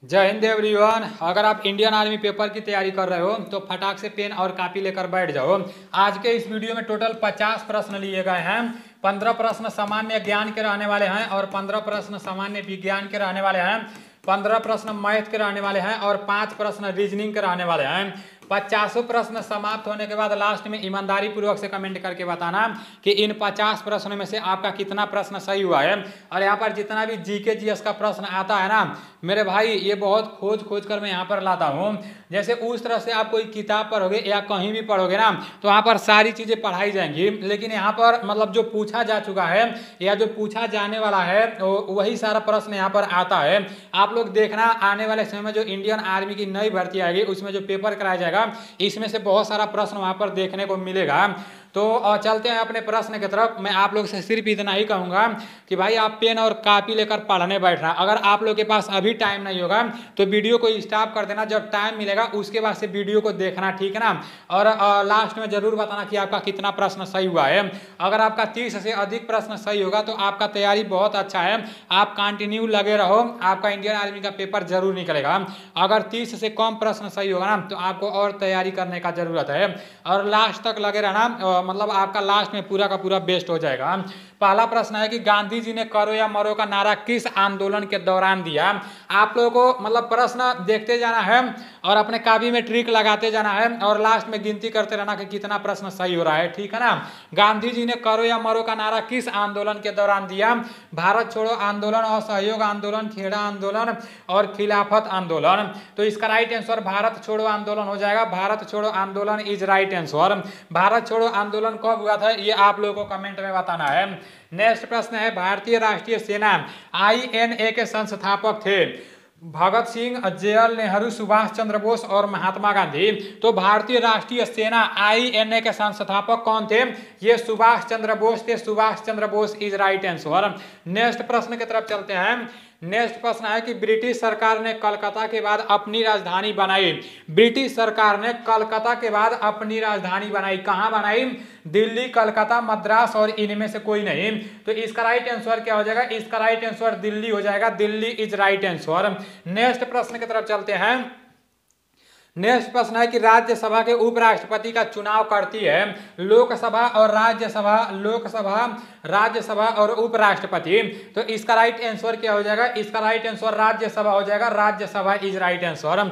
जय हिंद एवरीवन। अगर आप इंडियन आर्मी पेपर की तैयारी कर रहे हो तो फटाक से पेन और कॉपी लेकर बैठ जाओ। आज के इस वीडियो में टोटल 50 प्रश्न लिए गए हैं। 15 प्रश्न सामान्य ज्ञान के रहने वाले हैं और 15 प्रश्न सामान्य विज्ञान के रहने वाले हैं। 15 प्रश्न मैथ के रहने वाले हैं और 5 प्रश्न रीजनिंग के रहने वाले हैं। 50 प्रश्न समाप्त होने के बाद लास्ट में ईमानदारी पूर्वक से कमेंट करके बताना कि इन 50 प्रश्नों में से आपका कितना प्रश्न सही हुआ है। और यहाँ पर जितना भी जीके जीएस का प्रश्न आता है ना मेरे भाई, ये बहुत खोज खोज कर मैं यहाँ पर लाता हूँ। जैसे उस तरह से आप कोई किताब पढ़ोगे या कहीं भी पढ़ोगे ना तो वहाँ पर सारी चीज़ें पढ़ाई जाएंगी, लेकिन यहाँ पर मतलब जो पूछा जा चुका है या जो पूछा जाने वाला है वही सारा प्रश्न यहाँ पर आता है। आप लोग देखना आने वाले समय में जो इंडियन आर्मी की नई भर्ती आएगी उसमें जो पेपर कराया जाएगा इसमें से बहुत सारा प्रश्न वहाँ पर देखने को मिलेगा। तो चलते हैं अपने प्रश्न की तरफ। मैं आप लोग से सिर्फ इतना ही कहूँगा कि भाई आप पेन और कॉपी लेकर पढ़ने बैठना। अगर आप लोग के पास अभी टाइम नहीं होगा तो वीडियो को स्टॉप कर देना, जब टाइम मिलेगा उसके बाद से वीडियो को देखना, ठीक है ना। और लास्ट में जरूर बताना कि आपका कितना प्रश्न सही हुआ है। अगर आपका 30 से अधिक प्रश्न सही होगा तो आपका तैयारी बहुत अच्छा है, आप कंटिन्यू लगे रहो, आपका इंडियन आर्मी का पेपर जरूर निकलेगा। अगर 30 से कम प्रश्न सही होगा ना तो आपको और तैयारी करने का जरूरत है और लास्ट तक लगे रहना, मतलब आपका लास्ट में पूरा का पूरा बेस्ट हो जाएगा। पहला प्रश्न है कि गांधी जी ने करो या मरो का नारा किस आंदोलन के दौरान दिया। आप लोगों को मतलब प्रश्न देखते जाना है और अपने कापी में ट्रिक लगाते जाना है और लास्ट में गिनती करते रहना कि कितना प्रश्न सही हो रहा है, ठीक है ना। गांधी जी ने करो या मरो का नारा किस आंदोलन के दौरान दिया। भारत छोड़ो आंदोलन, असहयोग आंदोलन, खेड़ा आंदोलन और खिलाफत आंदोलन। तो इसका राइट आंसर भारत छोड़ो आंदोलन हो जाएगा। भारत छोड़ो आंदोलन इज राइट आंसर। भारत छोड़ो आंदोलन कब हुआ था ये आप लोगों को कमेंट में बताना है। नेक्स्ट प्रश्न है भारतीय राष्ट्रीय सेना आईएनए के संस्थापक थे भगत सिंह, जवाहरलाल नेहरू, सुभाष चंद्र बोस और महात्मा गांधी। तो भारतीय राष्ट्रीय सेना आईएनए के संस्थापक कौन थे? ये सुभाष चंद्र बोस थे। Subhash Chandra Bose is right answer. Next प्रश्न की तरफ चलते हैं। नेक्स्ट प्रश्न है कि ब्रिटिश सरकार ने कलकत्ता के बाद अपनी राजधानी बनाई। ब्रिटिश सरकार ने कलकत्ता के बाद अपनी राजधानी बनाई, कहां बनाई? दिल्ली, कलकत्ता, मद्रास और इनमें से कोई नहीं। तो इसका राइट आंसर क्या हो जाएगा? इसका राइट आंसर दिल्ली हो जाएगा। Delhi is right answer. Next प्रश्न की तरफ चलते हैं। नेक्स्ट प्रश्न है कि राज्यसभा के उपराष्ट्रपति का चुनाव करती है लोकसभा और राज्यसभा। लोकसभा, राज्यसभा और उपराष्ट्रपति। तो इसका राइट आंसर क्या हो जाएगा? इसका राइट आंसर राज्यसभा हो जाएगा। Rajya Sabha is right answer.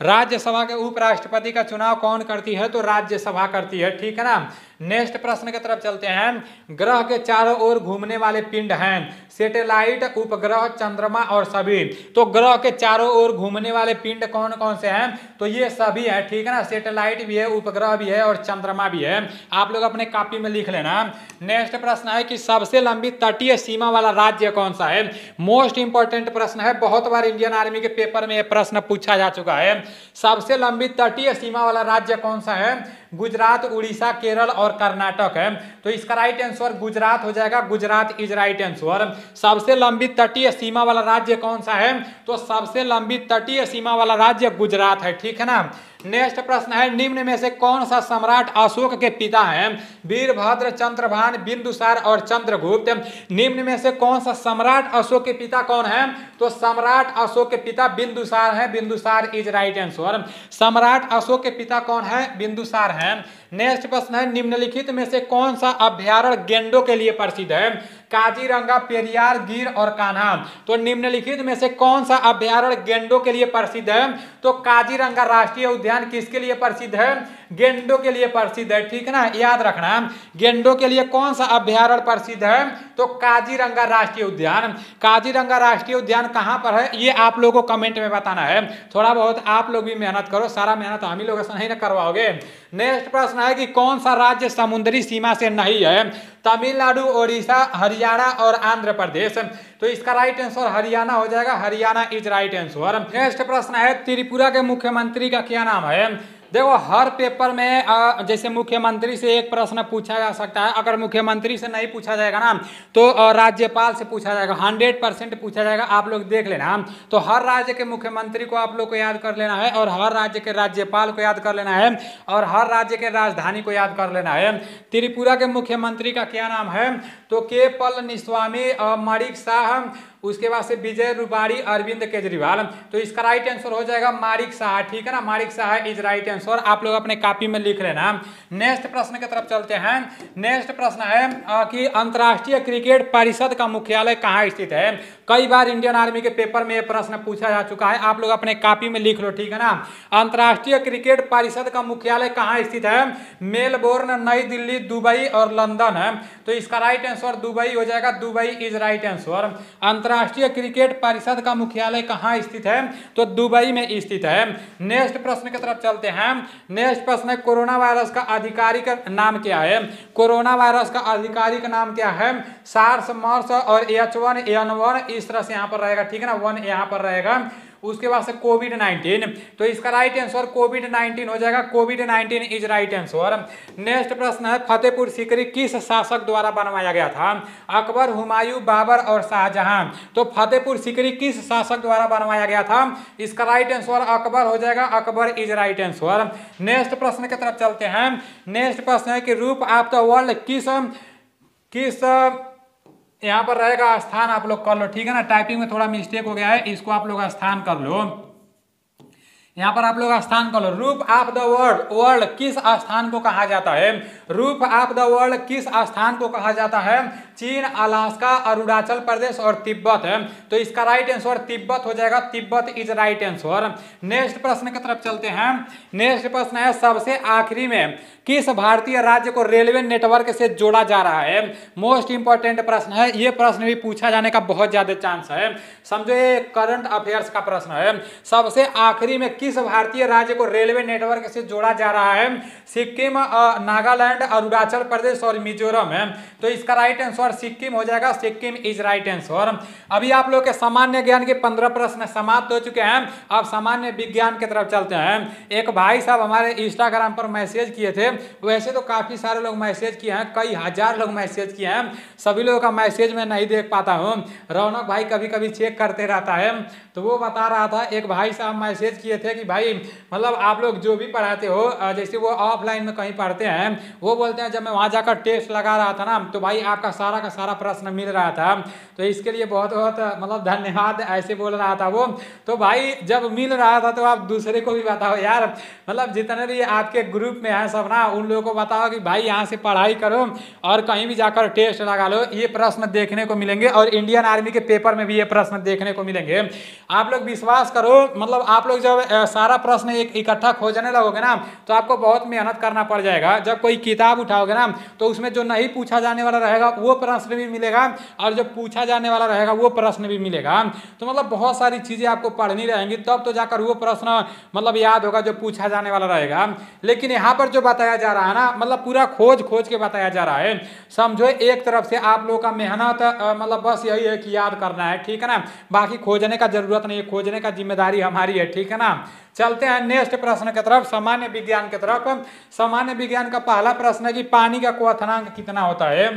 Rajya Sabha के उपराष्ट्रपति का चुनाव कौन करती है? तो राज्यसभा करती है, ठीक है ना। नेक्स्ट प्रश्न की तरफ चलते हैं। ग्रह के चारों ओर घूमने वाले पिंड हैं सैटेलाइट, उपग्रह, चंद्रमा और सभी। तो ग्रह के चारों ओर घूमने वाले पिंड कौन कौन से हैं? तो ये सभी है, ठीक है ना। सैटेलाइट भी है, उपग्रह भी है और चंद्रमा भी है। आप लोग अपने कॉपी में लिख लेना। नेक्स्ट प्रश्न है कि सबसे लंबी तटीय सीमा वाला राज्य कौन सा है? मोस्ट इंपॉर्टेंट प्रश्न है, बहुत बार इंडियन आर्मी के पेपर में यह प्रश्न पूछा जा चुका है। सबसे लंबी तटीय सीमा वाला राज्य कौन सा है? गुजरात, उड़ीसा, केरल और कर्नाटक है। तो इसका राइट आंसर गुजरात हो जाएगा। Gujarat is right answer. सबसे लंबी तटीय सीमा वाला राज्य कौन सा है? तो सबसे लंबी तटीय सीमा वाला राज्य गुजरात है, ठीक है ना। नेक्स्ट प्रश्न है निम्न में से कौन सा सम्राट अशोक के पिता हैं? वीरभद्र, चंद्रभान, बिंदुसार और चंद्रगुप्त। निम्न में से कौन सा सम्राट अशोक के पिता कौन है? तो सम्राट अशोक के पिता बिंदुसार है। Bindusara is right answer. सम्राट अशोक के पिता कौन है? बिंदुसार है। नेक्स्ट प्रश्न है निम्नलिखित में से कौन सा अभ्यारण्य गेंडों के लिए प्रसिद्ध है? काजीरंगा, पेरियार, गिर और कान्हा। तो निम्नलिखित में से कौन सा अभ्यारण्य गेंडों के लिए प्रसिद्ध है? तो काजीरंगा राष्ट्रीय उद्यान किसके लिए प्रसिद्ध है? गेंडों के लिए प्रसिद्ध है, ठीक है ना। याद रखना गेंडों के लिए कौन सा अभ्यारण्य प्रसिद्ध है? तो काजीरंगा राष्ट्रीय उद्यान। काजीरंगा राष्ट्रीय उद्यान कहां पर है ये आप लोगों को कमेंट में बताना है। थोड़ा बहुत आप लोग भी मेहनत करो, सारा मेहनत हम ही लोग से नहीं ना करवाओगे। नेक्स्ट प्रश्न है कि कौन सा राज्य समुद्री सीमा से नहीं है? तमिलनाडु, ओडिशा, हरियाणा और आंध्र प्रदेश। तो इसका राइट आंसर हरियाणा हो जाएगा। Haryana is right answer. Next प्रश्न है त्रिपुरा के मुख्यमंत्री का क्या नाम है? देखो हर पेपर में जैसे मुख्यमंत्री से एक प्रश्न पूछा जा सकता है। अगर मुख्यमंत्री से नहीं पूछा जाएगा ना तो राज्यपाल से पूछा जाएगा। 100% पूछा जाएगा, आप लोग देख लेना। तो हर राज्य के मुख्यमंत्री को आप लोग को याद कर लेना है और हर राज्य के राज्यपाल को याद कर लेना है और हर राज्य के राजधानी को याद कर लेना है। त्रिपुरा के मुख्यमंत्री का क्या नाम है? तो के पलनीस्वामी, माणिक शाह, उसके बाद से विजय रूपाणी, अरविंद केजरीवाल। तो इसका राइट आंसर हो जाएगा माणिक शाह, ठीक है ना, माणिक शाह इज राइट आंसर। आप लोग अपने कॉपी में लिख लेना। नेक्स्ट प्रश्न की तरफ चलते हैं। नेक्स्ट प्रश्न है कि अंतर्राष्ट्रीय क्रिकेट परिषद का मुख्यालय कहाँ स्थित है। कई बार इंडियन आर्मी के पेपर में यह प्रश्न पूछा जा चुका है, आप लोग अपने कॉपी में लिख लो, ठीक है ना। अंतर्राष्ट्रीय क्रिकेट परिषद का मुख्यालय कहाँ स्थित है। मेलबोर्न, नई दिल्ली, दुबई और लंदन है। तो इसका राइट आंसर दुबई हो जाएगा, दुबई इज राइट आंसर। अंतर्राष्ट्रीय क्रिकेट परिषद का मुख्यालय कहाँ स्थित है, तो दुबई में स्थित है। नेक्स्ट प्रश्न की तरफ चलते हैं। नेक्स्ट प्रश्न है कोरोना वायरस का आधिकारिक नाम क्या है। कोरोना वायरस का आधिकारिक नाम क्या है। सार्स, मर्स और H1N1 इस तरह से यहाँ पर रहेगा, ठीक है ना, 1 यहाँ पर रहेगा। उसके बाद से कोविड-19, तो इसका राइट आंसर कोविड-19 हो जाएगा, कोविड-19 इज राइट आंसर। नेक्स्ट प्रश्न है फतेहपुर सीकरी किस शासक द्वारा बनवाया गया था। अकबर, हुमायूं, बाबर और शाहजहां। तो फतेहपुर सीकरी किस शासक द्वारा बनवाया गया था। इसका राइट आंसर अकबर हो जाएगा, Akbar is right answer. Next प्रश्न की तरफ चलते हैं। नेक्स्ट प्रश्न है कि रूप ऑफ द वर्ल्ड किस यहाँ पर रहेगा स्थान, आप लोग कर लो, ठीक है ना। टाइपिंग में थोड़ा मिस्टेक हो गया है, इसको आप लोग स्थान कर लो। यहाँ पर आप लोग स्थान कर लो। रूफ ऑफ द वर्ल्ड किस स्थान को कहा जाता है। रूफ ऑफ द वर्ल्ड किस स्थान को कहा जाता है। चीन, अलास्का, अरुणाचल प्रदेश और तिब्बत है। तो इसका राइट आंसर तिब्बत हो जाएगा, Tibet is right answer. Next प्रश्न की तरफ चलते हैं। नेक्स्ट प्रश्न है सबसे आखिरी में किस भारतीय राज्य को रेलवे नेटवर्क से जोड़ा जा रहा है। मोस्ट इंपॉर्टेंट प्रश्न है, ये प्रश्न भी पूछा जाने का बहुत ज्यादा चांस है, समझो ये करंट अफेयर्स का प्रश्न है। सबसे आखिरी में किस भारतीय राज्य को रेलवे नेटवर्क से जोड़ा जा रहा है। सिक्किम, नागालैंड, अरुणाचल प्रदेश और मिजोरम है। तो इसका राइट आंसर सिक्किम हो जाएगा, सिक्किम इज राइट आंसर। अभी आप लोग के सामान्य ज्ञान के 15 प्रश्न समाप्त हो चुके हैं। अब सामान्य विज्ञान की तरफ चलते हैं। एक भाई साहब हमारे इंस्टाग्राम पर मैसेज किए थे, वैसे तो काफी सारे लोग मैसेज किए हैं, कई हजार लोग मैसेज किए हैं, सभी लोगों का मैसेज मैं नहीं देख पाता हूँ। रौनक भाई कभी कभी चेक करते रहता है, तो वो बता रहा था, एक भाई साहब मैसेज किए थे कि भाई मतलब आप लोग जो भी पढ़ाते हो, जैसे वो ऑफलाइन में कहीं पढ़ते हैं, वो बोलते हैं जब मैं वहाँ जाकर टेस्ट लगा रहा था ना, तो भाई आपका सारा का सारा प्रश्न मिल रहा था, तो इसके लिए बहुत बहुत मतलब धन्यवाद, ऐसे बोल रहा था वो। तो भाई जब मिल रहा था तो आप दूसरे को भी बताओ यार, मतलब जितने भी आपके ग्रुप में है सब ना, उन लोगों को बताओ कि भाई यहाँ से पढ़ाई करो और कहीं भी जाकर टेस्ट लगा लो, ये प्रश्न देखने को मिलेंगे और इंडियन आर्मी के पेपर में भी ये प्रश्न देखने को मिलेंगे। आप लोग विश्वास करो, मतलब आप लोग जब सारा प्रश्न एक इकट्ठा खोजने लगोगे ना, तो आपको बहुत मेहनत करना पड़ जाएगा। जब कोई किताब उठाओगे ना, तो उसमें जो नहीं पूछा जाने वाला रहेगा वो प्रश्न भी मिलेगा, और जो पूछा जाने वाला रहेगा वो प्रश्न भी मिलेगा। तो मतलब बहुत सारी चीजें आपको पढ़नी रहेंगी, तब तो जाकर वो प्रश्न मतलब याद होगा जो पूछा जाने वाला रहेगा। लेकिन यहाँ पर जो बताया जा रहा है ना, मतलब पूरा खोज खोज के बताया जा रहा है। समझो एक तरफ से आप लोगों का मेहनत मतलब बस यही है कि याद करना है, ठीक है ना, बाकी खोजने का जरूरत नहीं है, खोजने का जिम्मेदारी हमारी है, ठीक है ना। चलते हैं नेक्स्ट प्रश्न की तरफ, सामान्य विज्ञान की तरफ। सामान्य विज्ञान का पहला प्रश्न है कि पानी का क्वथनांक कितना होता है।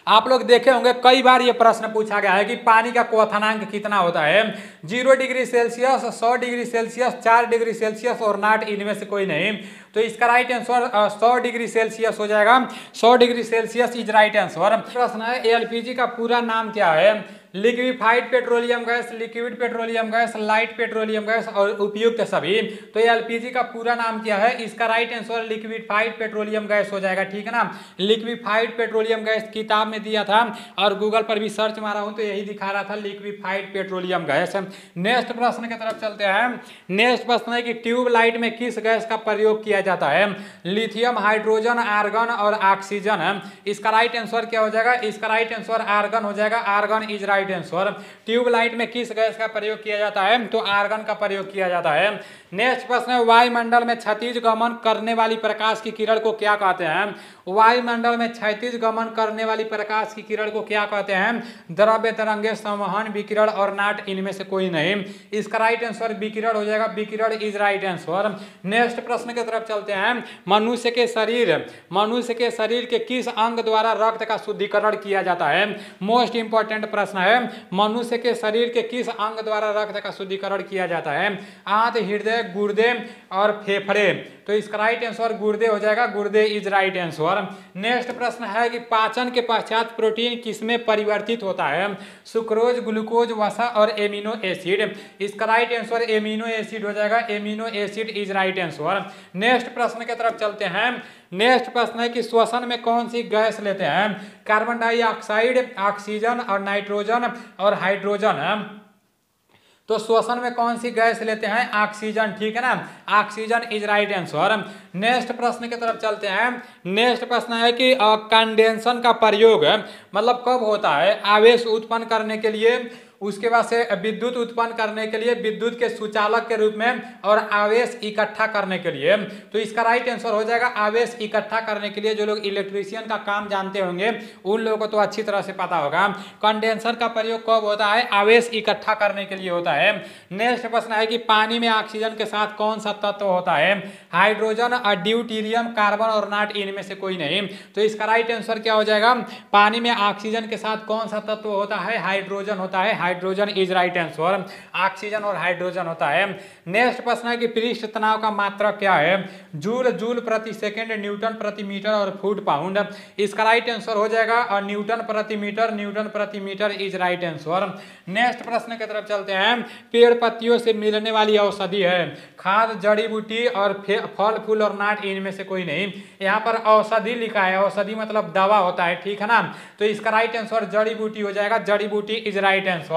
आप लोग देखे होंगे कई बार ये प्रश्न पूछा गया है कि पानी का क्वथनांक कितना होता है। 0 degree Celsius, 100 degree Celsius, 4 degree Celsius और नॉट, इनमें से कोई नहीं। तो इसका राइट आंसर 100 डिग्री सेल्सियस हो जाएगा, 100 degree Celsius is right answer. प्रश्न है एलपीजी का पूरा नाम क्या है। Liquefied petroleum gas, liquid petroleum gas, light petroleum gas और उपयुक्त सभी। तो एलपीजी का पूरा नाम क्या है, इसका right answer liquefied petroleum gas हो जाएगा, ठीक है ना। लिक्विफाइड पेट्रोलियम गैस किताब में दिया था और गूगल पर भी सर्च मारा हूं तो यही दिखा रहा था, लिक्विफाइड पेट्रोलियम गैस। नेक्स्ट प्रश्न की तरफ चलते हैं। नेक्स्ट प्रश्न है कि ट्यूबलाइट में किस गैस का प्रयोग किया जाता है। लिथियम, हाइड्रोजन, आर्गन और ऑक्सीजन है। इसका राइट आंसर क्या हो जाएगा, इसका राइट आंसर आर्गन हो जाएगा, argon is right answer. Tubelight में किस गैस का प्रयोग किया जाता है, तो आर्गन का प्रयोग किया जाता है। नेक्स्ट प्रश्न है वायुमंडल में क्षैतिज गमन करने वाली प्रकाश की किरण को क्या कहते हैं। वायुमंडल में क्षैतिज गमन करने वाली प्रकाश की किरण को क्या कहते हैं। द्रव्य, तरंगे, संवहन, विकिरण और नाट, इनमें से कोई नहीं। इसका राइट आंसर विकिरण हो जाएगा, विकिरण इज राइट आंसर। नेक्स्ट प्रश्न की तरफ चलते हैं। मनुष्य के शरीर के किस अंग द्वारा रक्त का शुद्धिकरण किया जाता है। मोस्ट इंपॉर्टेंट प्रश्न है, मनुष्य के शरीर के किस अंग द्वारा रक्त का शुद्धिकरण किया जाता है। आंत, हृदय, गुर्दे और फेफड़े, तो इसका राइट आंसर गुर्दे हो जाएगा, गुर्दे इज राइट आंसर। नेक्स्ट प्रश्न है कि पाचन के पश्चात प्रोटीन किसमें परिवर्तित होता है? सुक्रोज, ग्लूकोज, वसा और एमिनो एसिड। इसका राइट आंसर एमिनो एसिड हो जाएगा, amino acid is right answer. Next प्रश्न की तरफ चलते हैं। नेक्स्ट प्रश्न है कि श्वसन में कौन सी गैस लेते हैं? कार्बन डाइऑक्साइड, ऑक्सीजन और नाइट्रोजन और हाइड्रोजन। तो श्वसन में कौन सी गैस लेते हैं? ऑक्सीजन, ठीक है ना, oxygen is right answer. Next प्रश्न की तरफ चलते हैं। नेक्स्ट प्रश्न है कि कंडेंसन का प्रयोग मतलब कब होता है? आवेश उत्पन्न करने के लिए, उसके बाद से विद्युत उत्पन्न करने के लिए, विद्युत के सुचालक के रूप में, और आवेश इकट्ठा करने के लिए। तो इसका राइट आंसर हो जाएगा आवेश इकट्ठा करने के लिए। जो लोग इलेक्ट्रीशियन का काम जानते होंगे उन लोगों को तो अच्छी तरह से पता होगा। कंडेंसर का प्रयोग कब होता है? आवेश इकट्ठा करने के लिए होता है। नेक्स्ट प्रश्न है कि पानी में ऑक्सीजन के साथ कौन सा तत्व होता है? हाइड्रोजन, ड्यूटेरियम, कार्बन और नाट, इनमें से कोई नहीं। तो इसका राइट आंसर क्या हो जाएगा? पानी में ऑक्सीजन के साथ कौन सा तत्व होता है? हाइड्रोजन होता है, hydrogen is right answer. Oxygen और हाइड्रोजन होता है। नेक्स्ट प्रश्न है कि पृष्ठ तनाव का मात्रक क्या है? जूल, जूल प्रति सेकंड, न्यूटन प्रति मीटर और फुट पाउंड। इसका राइट आंसर हो जाएगा और न्यूटन प्रति मीटर, न्यूटन प्रति metre is right answer. Next प्रश्न की तरफ चलते हैं। पेड़ पत्तियों से मिलने वाली औषधि है? खाद, जड़ी बूटी और फल फूल और नाट, इनमें से कोई नहीं। यहाँ पर औषधि लिखा है, औषधि मतलब दवा होता है, ठीक है ना। तो इसका राइट आंसर जड़ी बूटी हो जाएगा, जड़ी बूटी इज राइट आंसर।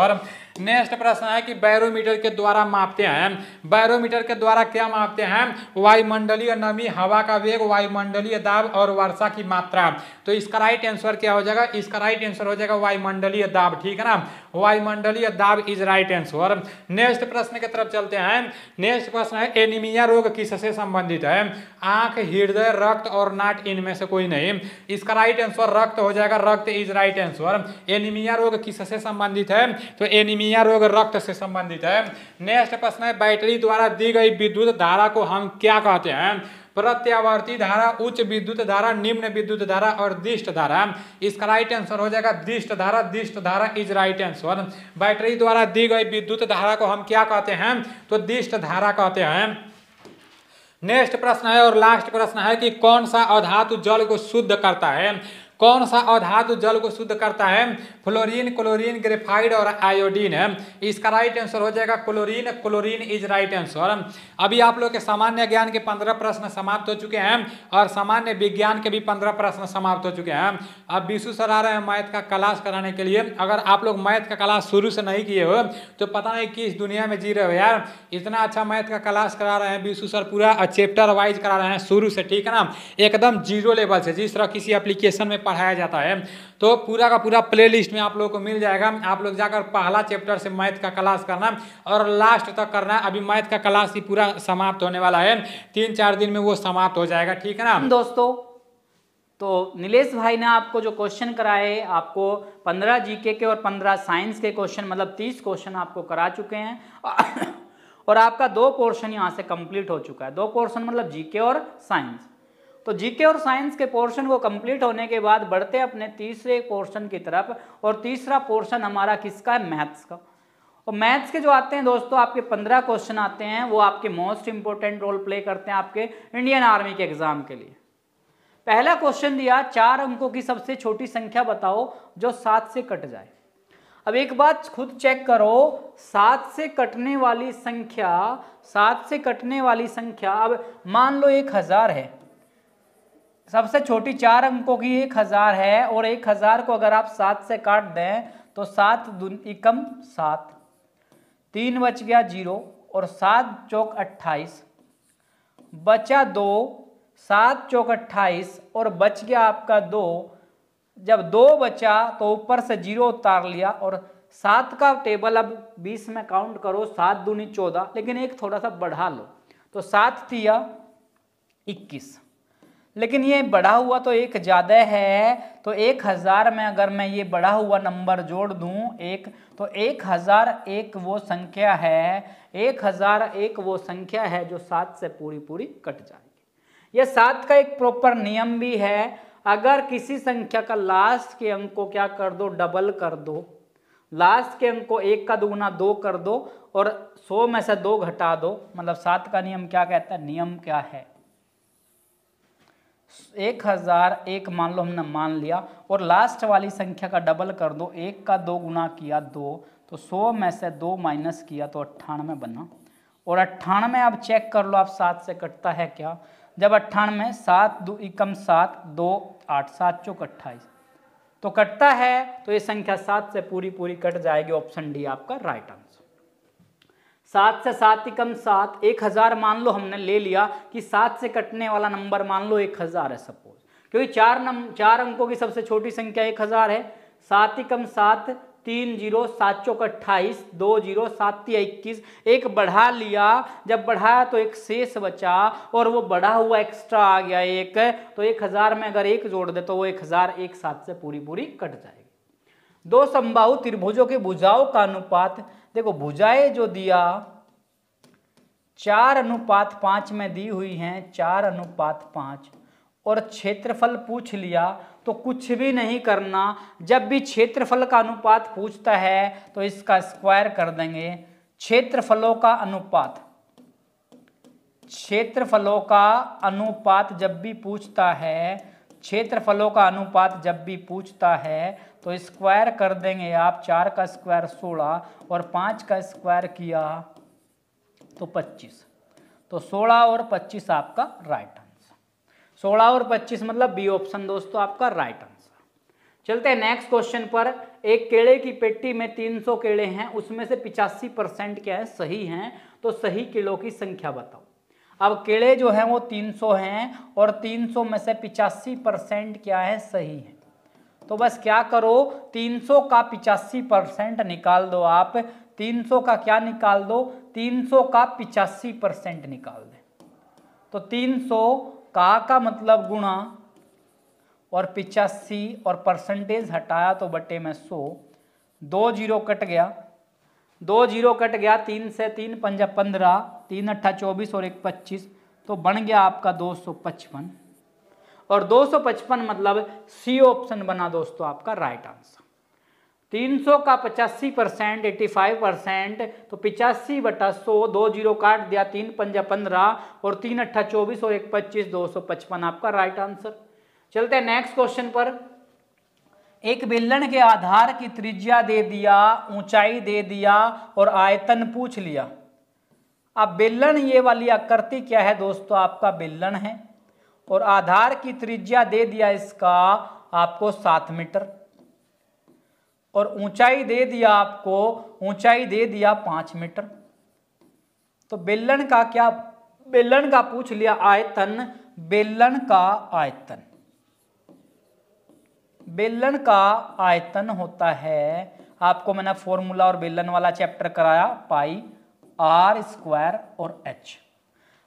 नेक्स्ट प्रश्न है कि बैरोमीटर के द्वारा मापते हैं। बैरोमीटर के द्वारा क्या मापते हैं? वायुमंडलीय नमी, हवा का वेग, वायुमंडलीय दाब और वर्षा की मात्रा। तो इसका राइट आंसर क्या हो जाएगा? इसका राइट आंसर हो जाएगा वायुमंडलीय दाब, ठीक है ना, वायुमंडलीय दाब इज राइट आंसर। नेक्स्ट प्रश्न की तरफ चलते हैं। नेक्स्ट प्रश्न है एनीमिया रोग किससे संबंधित है? आंख, हृदय, रक्त और नाट, इनमें से कोई नहीं। इसका राइट आंसर रक्त हो जाएगा, रक्त इज राइट आंसर। एनीमिया रोग किससे संबंधित है? तो एनीमिया रोग रक्त से संबंधित है। नेक्स्ट प्रश्न है बैटरी द्वारा दी गई विद्युत धारा को हम क्या कहते हैं? प्रत्यावर्ती धारा, उच्च विद्युत धारा, निम्न विद्युत धारा और दिष्ट धारा। इसका राइट आंसर हो जाएगा दिष्ट धारा, दिष्ट धारा इज राइट आंसर। बैटरी द्वारा दी गई विद्युत धारा को हम क्या कहते हैं? तो दिष्ट धारा कहते हैं। नेक्स्ट प्रश्न है और लास्ट प्रश्न है कि कौन सा अधातु जल को शुद्ध करता है? कौन सा अधातु जल को शुद्ध करता है? फ्लोरीन, क्लोरीन, ग्रेफाइट और आयोडीन है। इसका राइट आंसर हो जाएगा chlorine, chlorine is right answer. अभी आप लोग के सामान्य ज्ञान के 15 प्रश्न समाप्त हो चुके हैं और सामान्य विज्ञान के भी 15 प्रश्न समाप्त हो चुके हैं। अब विशु सर आ रहे हैं मैथ का क्लास कराने के लिए। अगर आप लोग मैथ का क्लास शुरू से नहीं किए हो तो पता नहीं किस दुनिया में जी रहे हो यार। इतना अच्छा मैथ का क्लास करा रहे हैं विशु सर, पूरा चैप्टर वाइज करा रहे हैं शुरू से, ठीक है ना, एकदम जीरो लेवल से, जिस तरह किसी एप्लीकेशन में पढ़ाया जाता है। तो पूरा का पूरा प्लेलिस्ट में आप लोगों को मिल जाएगा। आप लोग जाकर पहला चैप्टर से मैथ का क्लास करना और लास्ट तक करना। अभी मैथ का क्लास ही पूरा समाप्त होने वाला है, 3-4 दिन में वो समाप्त हो जाएगा, ठीक है ना दोस्तों। तो नीलेश भाई ने आपको जो क्वेश्चन कराए, आपको 15 जीके के और 15 साइंस के क्वेश्चन, मतलब 30 क्वेश्चन आपको करा चुके हैं और आपका 2 पोर्शन यहाँ से कंप्लीट हो चुका है। 2 पोर्शन मतलब जीके और साइंस। तो जीके और साइंस के पोर्शन को कंप्लीट होने के बाद बढ़ते अपने तीसरे पोर्शन की तरफ, और तीसरा पोर्शन हमारा किसका है? मैथ्स का। और मैथ्स के जो आते हैं दोस्तों, आपके 15 क्वेश्चन आते हैं, वो आपके मोस्ट इंपोर्टेंट रोल प्ले करते हैं आपके इंडियन आर्मी के एग्जाम के लिए। पहला क्वेश्चन दिया, 4 अंकों की सबसे छोटी संख्या बताओ जो 7 से कट जाए। अब एक बात खुद चेक करो, 7 से कटने वाली संख्या, 7 से कटने वाली संख्या, अब मान लो 1000 है, सबसे छोटी 4 अंकों की 1000 है, और 1000 को अगर आप 7 से काट दें तो 7 दूनी कम 7, 3 बच गया 0, और 7 चौक 28, बचा 2, 7 चौक 28, और बच गया आपका 2। जब 2 बचा तो ऊपर से 0 उतार लिया, और 7 का टेबल अब 20 में काउंट करो, 7 दूनी 14, लेकिन एक थोड़ा सा बढ़ा लो, तो 7 तिया 21, लेकिन ये बढ़ा हुआ तो एक ज़्यादा है। तो 1000 में अगर मैं ये बढ़ा हुआ नंबर जोड़ दूं एक, तो 1001 वो संख्या है, 1001 वो संख्या है जो 7 से पूरी पूरी कट जाएगी। ये 7 का एक प्रॉपर नियम भी है, अगर किसी संख्या का लास्ट के अंक को क्या कर दो? डबल कर दो। लास्ट के अंक को 1 का दुगुना 2 कर दो और 100 में से 2 घटा दो, मतलब 7 का नियम क्या कहता है? नियम क्या है? 1001 मान लो, हमने मान लिया, और लास्ट वाली संख्या का डबल कर दो, 1 का 2 गुना किया 2, तो 100 में से 2 माइनस किया तो 98 बना। और 98 अब चेक कर लो आप 7 से कटता है क्या? जब 98 7 2 एकम 7 2 8 7 चौक 28 तो कटता है, तो ये संख्या 7 से पूरी पूरी कट जाएगी। ऑप्शन डी आपका राइट आंसर। 7 से 7 एकम 7, 1000 मान लो हमने ले लिया कि 7 से कटने वाला नंबर मान लो 1000 है सपोज, क्योंकि 4 अंकों की सबसे छोटी संख्या 1000 है। 7 एकम 7 3 0 7 चौक 28 2 0 7 21, एक बढ़ा लिया, जब बढ़ाया तो एक शेष बचा और वो बढ़ा हुआ एक्स्ट्रा आ गया एक, तो 1000 में अगर एक जोड़ दे तो वो 1000 एक 7 से पूरी पूरी कट जाएगी। दो समबाहु त्रिभुजों की भुजाओं का अनुपात, देखो भुजाएं जो दिया 4:5 में दी हुई हैं, 4:5, और क्षेत्रफल पूछ लिया तो कुछ भी नहीं करना, जब भी क्षेत्रफल का अनुपात पूछता है तो इसका स्क्वायर कर देंगे। क्षेत्रफलों का अनुपात, क्षेत्रफलों का अनुपात जब भी पूछता है, क्षेत्रफलों का अनुपात जब भी पूछता है तो स्क्वायर कर देंगे आप। 4 का स्क्वायर 16 और 5 का स्क्वायर किया तो 25, तो 16 और 25 आपका राइट आंसर। 16 और 25 मतलब बी ऑप्शन दोस्तों आपका राइट आंसर। चलते हैं नेक्स्ट क्वेश्चन पर। एक केले की पेटी में 300 केले हैं, उसमें से 85% क्या है? सही हैं, तो सही केलों की संख्या बताओ। अब केले जो हैं वो 300 हैं और 300 में से 85% क्या है? सही है। तो बस क्या करो, 300 का 85% निकाल दो आप। 300 का क्या निकाल दो? 300 का 85% निकाल दे, तो 300 का मतलब गुणा और 85 और परसेंटेज हटाया तो बटे में 100, 2 जीरो कट गया, 2 जीरो कट गया, 3 से 3 पंजा 15, 3 अट्ठा 24 और 1 25, तो बन गया आपका 255, और 255 मतलब सी ऑप्शन बना दोस्तों आपका राइट आंसर। 300 का 85% 85%, तो 85/100, 2 जीरो काट दिया, 3 पंजा 15 और 3 अट्ठा 24 और 1 25, 255 आपका राइट आंसर। चलते हैं नेक्स्ट क्वेश्चन पर। एक बेलन के आधार की त्रिज्या दे दिया, ऊंचाई दे दिया और आयतन पूछ लिया। अब बेलन, ये वाली आकृति क्या है दोस्तों? आपका बेलन है, और आधार की त्रिज्या दे दिया इसका आपको 7 मीटर, और ऊंचाई दे दिया आपको, ऊंचाई दे दिया 5 मीटर। तो बेलन का क्या? बेलन का पूछ लिया आयतन, बेलन का आयतन, बेलन का आयतन होता है, आपको मैंने फॉर्मूला और बेलन वाला चैप्टर कराया, पाई आर स्क्वायर और एच।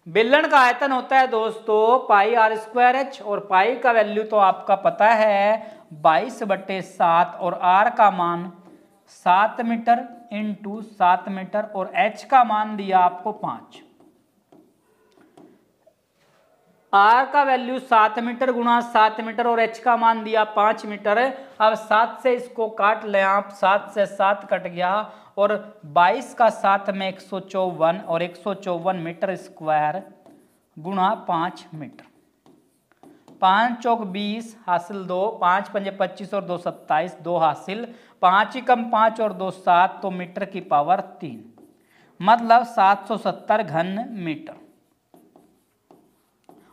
बेलन का आयतन होता है दोस्तों पाई आर स्क्वायर एच, और पाई का वैल्यू तो आपका पता है 22/7, और आर का मान 7 मीटर इंटू 7 मीटर, और एच का मान दिया आपको 5। आर का वैल्यू 7 मीटर गुणा 7 मीटर और एच का मान दिया 5 मीटर। अब 7 से इसको काट लें आप, 7 से 7 कट गया, और 22 का 7 में 154, और 154 मीटर स्क्वायर गुणा 5 मीटर। 5 चौक 20 हासिल 2, 5 पंजे 25 और 2 27, 2 हासिल, 5 एकम 5 और 2 7, तो मीटर की पावर 3, मतलब 770 घन मीटर।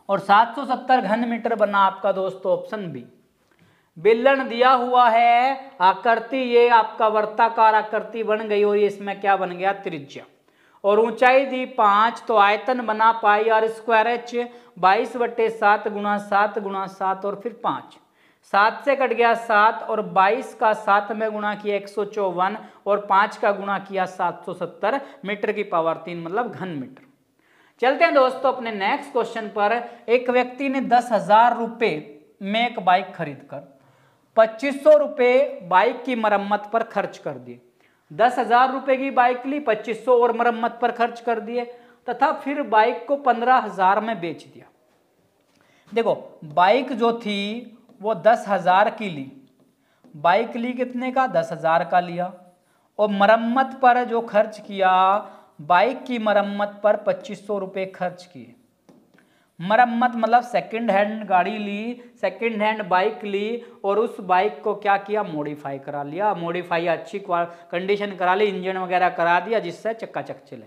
और 770 घन मीटर बना आपका दोस्तों ऑप्शन बी। बेलन दिया हुआ है, आकृति ये आपका वर्ताकार आकृति बन गई, और ये इसमें क्या बन गया? त्रिज्या। और ऊंचाई दी 5, तो आयतन बना पाई आर स्क्वायर एच, 22/7 गुणा 7 गुणा 7 और फिर 5। 7 से कट गया 7, और 22 का 7 में गुणा किया 154, और 5 का गुणा किया 770, मीटर की पावर 3 मतलब घन मीटर। चलते हैं दोस्तों अपने नेक्स्ट क्वेश्चन पर। एक व्यक्ति ने 10,000 रुपये में एक बाइक खरीदकर 2500 रुपये बाइक की मरम्मत पर खर्च कर दिए। 10,000 रुपये की बाइक ली, 2500 और मरम्मत पर खर्च कर दिए, तथा फिर बाइक को 15,000 में बेच दिया। देखो बाइक जो थी वो 10,000 की ली, बाइक ली कितने का? 10,000 का लिया, और मरम्मत पर जो खर्च किया, बाइक की मरम्मत पर 2500 रुपये खर्च किए। मरम्मत मतलब सेकंड हैंड गाड़ी ली, सेकंड हैंड बाइक ली और उस बाइक को क्या किया, मॉडिफाई करा लिया, मॉडिफाई अच्छी कंडीशन करा ली, इंजन वगैरह करा दिया जिससे चक्काचक चले।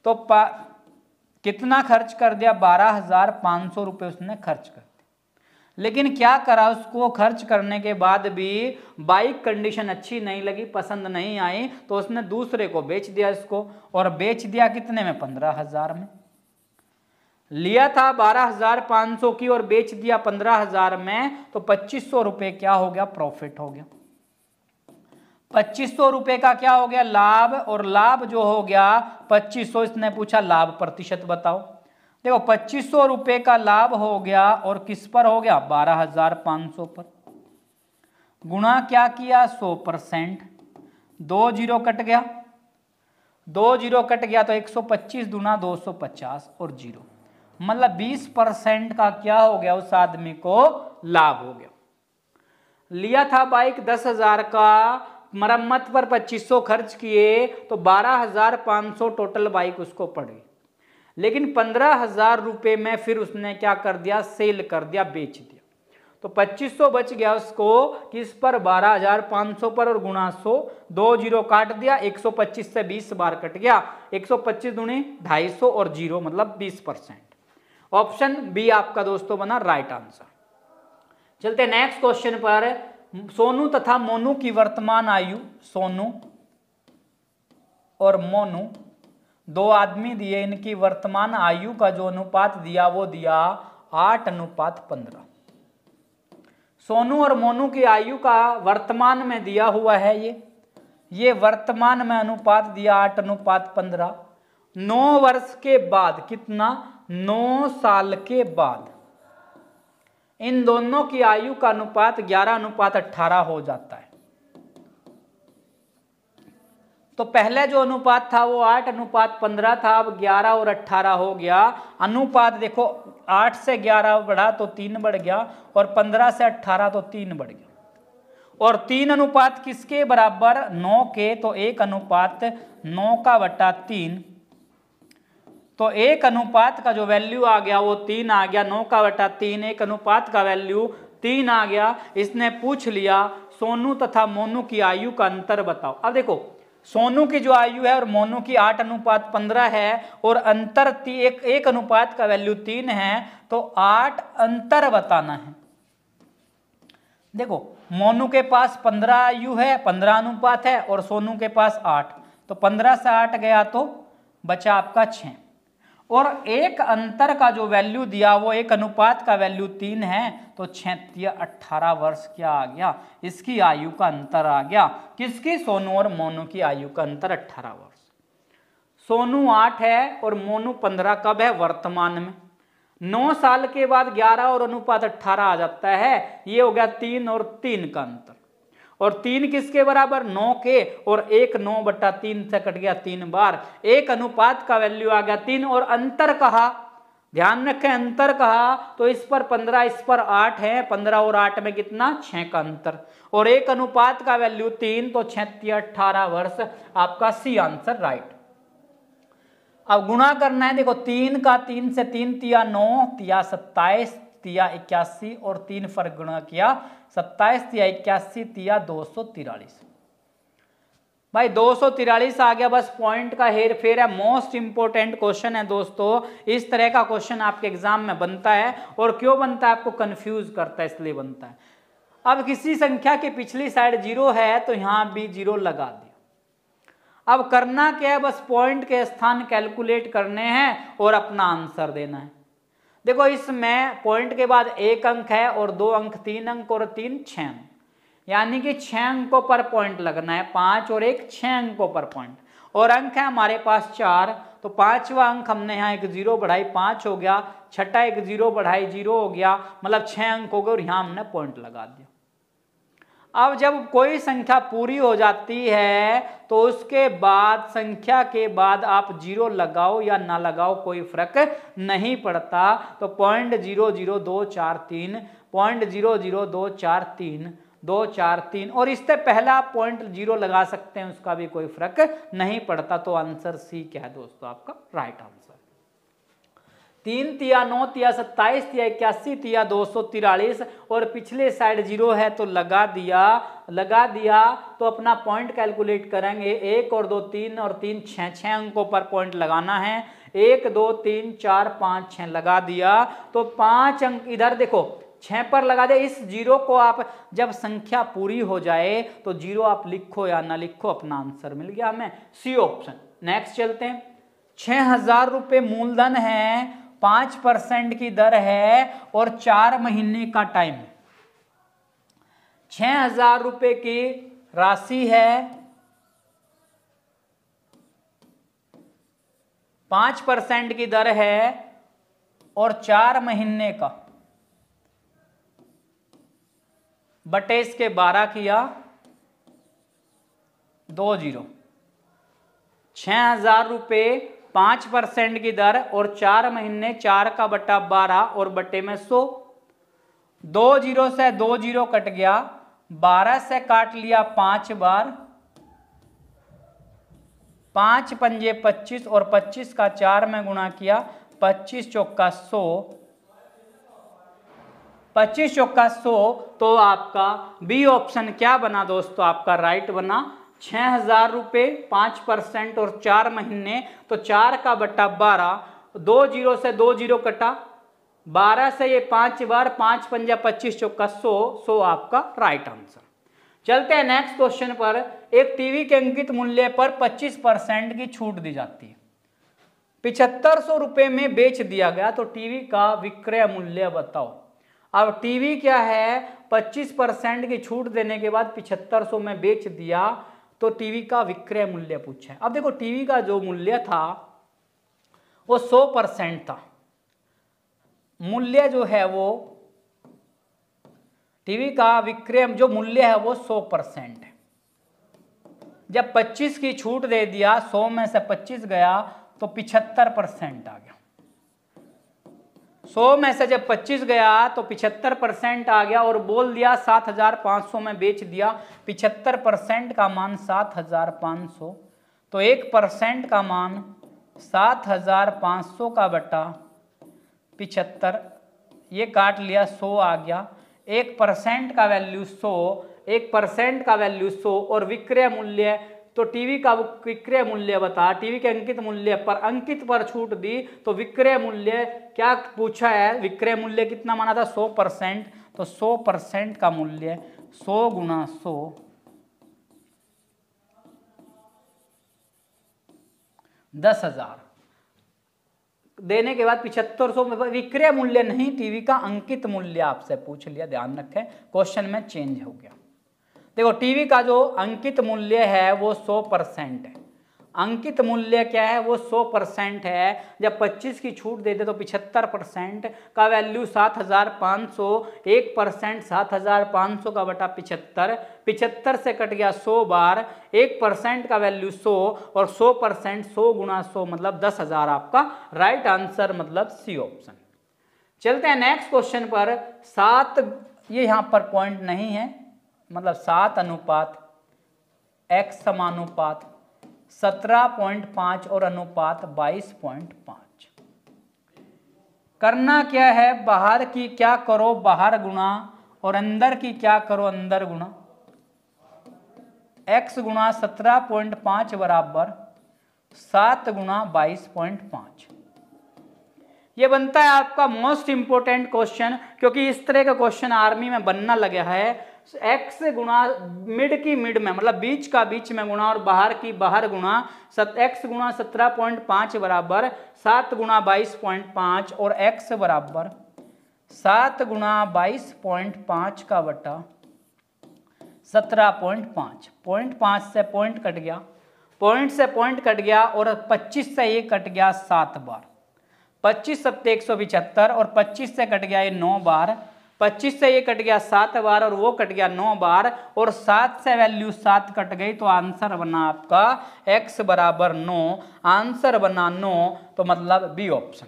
तो कितना खर्च कर दिया, 12,500 रुपये उसने खर्च कर दिया। लेकिन क्या करा, उसको खर्च करने के बाद भी बाइक कंडीशन अच्छी नहीं लगी, पसंद नहीं आई, तो उसने दूसरे को बेच दिया इसको। और बेच दिया कितने में, 15,000 में। लिया था 12,500 की और बेच दिया 15,000 में, तो 2500 रुपये क्या हो गया, प्रॉफिट हो गया। 2500 रुपये का क्या हो गया, लाभ। और लाभ जो हो गया 2500, इसने पूछा लाभ प्रतिशत बताओ। देखो 2500 रुपये का लाभ हो गया और किस पर हो गया, 12,500 पर। गुणा क्या किया, 100%। 2 जीरो कट गया, 2 जीरो कट गया तो 125 दूना 250 और जीरो, मतलब 20% का क्या हो गया, उस आदमी को लाभ हो गया। लिया था बाइक 10,000 का, मरम्मत पर 2500 खर्च किए तो 12,500 टोटल बाइक उसको पड़ी। लेकिन 15,000 रुपये में फिर उसने क्या कर दिया, सेल कर दिया, बेच दिया। तो 2500 बच गया उसको, किस पर, 12,500 पर, और गुणा 100, 2 जीरो काट दिया, 125 से 20 बार कट गया, 125 दूनी 250 और जीरो मतलब 20%। ऑप्शन बी आपका दोस्तों बना राइट आंसर। चलते नेक्स्ट क्वेश्चन पर। सोनू तथा मोनू की वर्तमान आयु, सोनू और मोनू दो आदमी दिए, इनकी वर्तमान आयु का जो अनुपात दिया वो दिया 8:15। सोनू और मोनू की आयु का वर्तमान में दिया हुआ है, ये वर्तमान में अनुपात दिया 8:15। 9 वर्ष के बाद कितना, 9 साल के बाद इन दोनों की आयु का अनुपात 11:18 हो जाता है। तो पहले जो अनुपात था वो 8:15 था, अब 11 और 18 हो गया। अनुपात देखो 8 से 11 बढ़ा तो 3 बढ़ गया, और 15 से 18 तो 3 बढ़ गया। और 3 अनुपात किसके बराबर, 9 के, तो 1:9/3। तो 1 अनुपात का जो वैल्यू आ गया वो 3 आ गया, 9/3, 1 अनुपात का वैल्यू 3 आ गया। इसने पूछ लिया सोनू तथा मोनू की आयु का अंतर बताओ। अब देखो सोनू की जो आयु है और मोनू की 8:15 है, और अंतर 1 अनुपात का वैल्यू 3 है, तो 8 अंतर बताना है। देखो मोनू के पास 15 आयु है, 15 अनुपात है, और सोनू के पास 8, तो 15 से 8 गया तो बचा आपका 6। और 1 अंतर का जो वैल्यू दिया वो 1 अनुपात का वैल्यू 3 है, तो 6 18 वर्ष क्या आ गया, इसकी आयु का अंतर आ गया। किसकी, सोनू और मोनू की आयु का अंतर 18 वर्ष। सोनू 8 है और मोनू 15, कब है, वर्तमान में। 9 साल के बाद 11 और अनुपात 18 आ जाता है, ये हो गया 3 और 3 का अंतर। और 3 किसके बराबर, 9 के, और 1 9/3 से कट गया 3 बार, 1 अनुपात का वैल्यू आ गया 3। और अंतर कहा, ध्यान रखें अंतर कहा, तो इस पर 15 इस पर 8 है, 15 और 8 में कितना, 6 का अंतर, और 1 अनुपात का वैल्यू 3, तो 6 18 वर्ष आपका सी आंसर राइट। अब गुणा करना है, देखो 3 का 3 से 3 तिया 9 तिया 27 तिया 81, और 3 फर्क गुणा किया 27 तिया 81 तिया 243। भाई 243 आ गया, बस पॉइंट का हेर फेर है। मोस्ट इंपोर्टेंट क्वेश्चन है दोस्तों, इस तरह का क्वेश्चन आपके एग्जाम में बनता है, और क्यों बनता है, आपको कंफ्यूज करता है इसलिए बनता है। अब किसी संख्या की पिछली साइड 0 है तो यहां भी 0 लगा दिया। अब करना क्या है, बस पॉइंट के स्थान कैलकुलेट करने हैं और अपना आंसर देना है। देखो इसमें पॉइंट के बाद 1 अंक है, और 2 अंक, 3 अंक और 3 6 अंक, यानी कि 6 अंकों पर पॉइंट लगना है। 5 और 1 6 अंकों पर पॉइंट, और अंक है हमारे पास 4, तो 5वां अंक हमने यहाँ 1 0 बढ़ाई 5 हो गया, छठा 1 0 बढ़ाई 0 हो गया, मतलब 6 अंक हो गए, और यहाँ हमने पॉइंट लगा दिया। अब जब कोई संख्या पूरी हो जाती है तो उसके बाद संख्या के बाद आप 0 लगाओ या ना लगाओ कोई फर्क नहीं पड़ता। तो 0.00243, 0.00243 2 4 3 और इससे पहला पॉइंट 0 लगा सकते हैं, उसका भी कोई फर्क नहीं पड़ता। तो आंसर सी क्या है दोस्तों आपका राइट आंसर। 3 तिया 9 तिया 27 तिया 81 तिया 243 और पिछले साइड 0 है तो लगा दिया तो अपना पॉइंट कैलकुलेट करेंगे। 1 और 2 3 और 3 6 अंकों पर पॉइंट लगाना है। 1 2 3 4 5 6 लगा दिया तो 5 अंक इधर देखो 6 पर लगा दे। इस 0 को आप जब संख्या पूरी हो जाए तो 0 आप लिखो या ना लिखो, अपना आंसर मिल गया हमें, सी ऑप्शन। नेक्स्ट चलते हैं। 6,000 रुपये मूलधन है, 5% की दर है और 4 महीने का टाइम है। 6,000 रुपये की राशि है, 5% की दर है और 4 महीने का बटे इसके 12 किया 20। 6,000 रुपये 5% की दर और 4 महीने, 4 का बटा 12 और बटे में 100। 2 0 से 2 0 कट गया, 12 से काट लिया 5 बार, 5 पंजे 25 और 25 का 4 में गुणा किया, 25 चौका 100, 25 चौका 100। तो आपका बी ऑप्शन क्या बना दोस्तों आपका राइट बना। 6,000 रुपये 5% और 4 महीने, तो 4 का बटा 12, 2 0 से 2 0 कटा, 12 से ये 5 बार, 5 पंजा 25 चौका 100 आपका राइट आंसर। चलते हैं नेक्स्ट क्वेश्चन पर। एक टीवी के अंकित मूल्य पर 25% की छूट दी जाती है, 7500 रुपये में बेच दिया गया, तो टीवी का विक्रय मूल्य बताओ। अब टीवी क्या है, 25% की छूट देने के बाद 7500 में बेच दिया, तो टीवी का विक्रय मूल्य पूछा है। अब देखो टीवी का जो मूल्य था वो 100% था, मूल्य जो है वो टीवी का विक्रय जो मूल्य है वो 100% है। जब 25 की छूट दे दिया, 100 में से 25 गया तो 75% आ गया। 100 में से जब 25 गया तो 75% आ गया और बोल दिया 7,500 में बेच दिया। 75% का मान 7,500, तो 1% का मान 7,500 का बटा 75, ये काट लिया 100 आ गया। 1% का वैल्यू 100, 1% का वैल्यू 100 और विक्रय मूल्य, तो टीवी का विक्रय मूल्य बता। टीवी के अंकित मूल्य पर अंकित पर छूट दी, तो विक्रय मूल्य क्या पूछा है, विक्रय मूल्य कितना माना था 100%, तो 100% का मूल्य 100 गुणा 100 10,000 देने के बाद 7500 में विक्रय मूल्य नहीं, टीवी का अंकित मूल्य आपसे पूछ लिया, ध्यान रखें क्वेश्चन में चेंज हो गया। देखो टीवी का जो अंकित मूल्य है वो 100% है। अंकित मूल्य क्या है, वो 100% है। जब 25 की छूट देते तो 75% का वैल्यू 7,500, 1% 7,500 का बटा 75, 75 से कट गया 100 बार, 1% का वैल्यू 100 और 100% 100 गुणा 100 मतलब 10,000 आपका राइट आंसर, मतलब सी ऑप्शन। चलते हैं नेक्स्ट क्वेश्चन पर। 7, ये यहाँ पर पॉइंट नहीं है, मतलब 7 अनुपात x समानुपात 17.5 और अनुपात 22.5। करना क्या है, बाहर की क्या करो बाहर गुणा और अंदर की क्या करो अंदर गुणा। x गुणा 17.5 बराबर 7 गुणा 22.5। ये बनता है आपका मोस्ट इंपोर्टेंट क्वेश्चन, क्योंकि इस तरह का क्वेश्चन आर्मी में बनना लगा है। x गुणा मिड की मिड में, मतलब बीच का बीच में गुणा और बाहर की बाहर गुणा, x गुणा 17.5 बराबर 7 गुणा 22.5 और x बराबर 7 गुणा 22.5 का बटा 17.5। 0.5 से पॉइंट कट गया, पॉइंट से पॉइंट कट गया और 25 से ये कट गया 7 बार, 25 सत्ते 175 और 25 से कट गया ये 9 बार, 25 से ये कट गया 7 बार और वो कट गया 9 बार और 7 से वैल्यू 7 कट गई, तो आंसर बना आपका x बराबर 9, आंसर बना 9, तो मतलब बी ऑप्शन।